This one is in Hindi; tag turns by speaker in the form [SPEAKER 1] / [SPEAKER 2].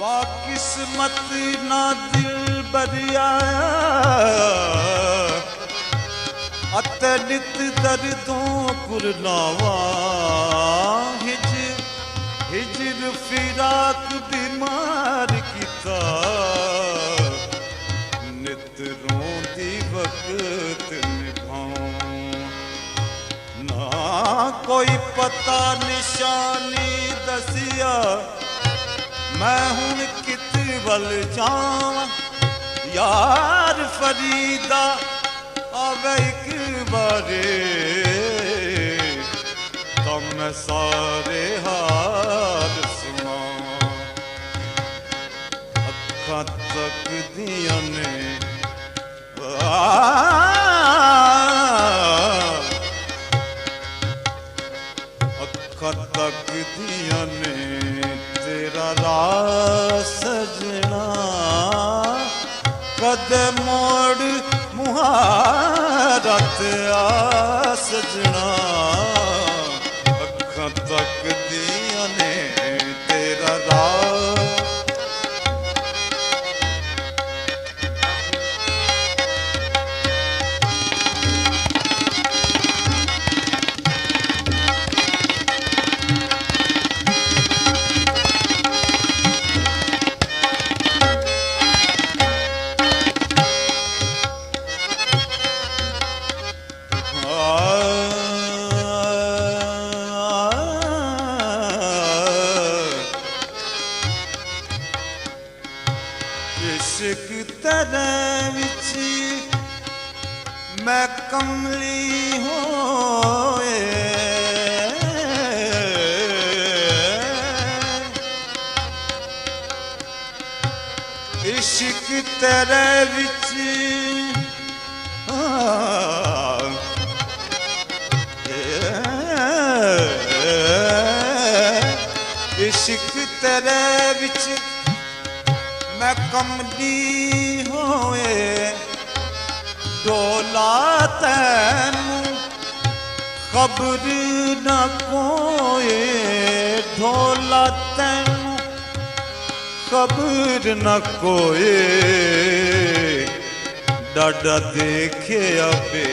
[SPEAKER 1] वाह किस्मत ना दिल बरिया अत नित दर्दों पुरनावा हिजर फिराक बीमार किता नित रोंदी वक्त निभाऊं ना कोई पता निशानी दसिया मैं हुण कित वल जावां यार फरीदा आवे एक बारे तो मैं सारे हाल सुनां अखां तक दियां ने अखां तक दियां ने तेरा राह सजना कद मोड़ मुहारत आ सजना अखां तक दियां ने तेरा राह इश्क तेरे विच मैं कमली होए इश्क तेरे विच इश्क तेरे विच मैं कमली होए डोला तैनू खबर न कोए ढोला तैनू खबर न कोए डाडा देखे अबे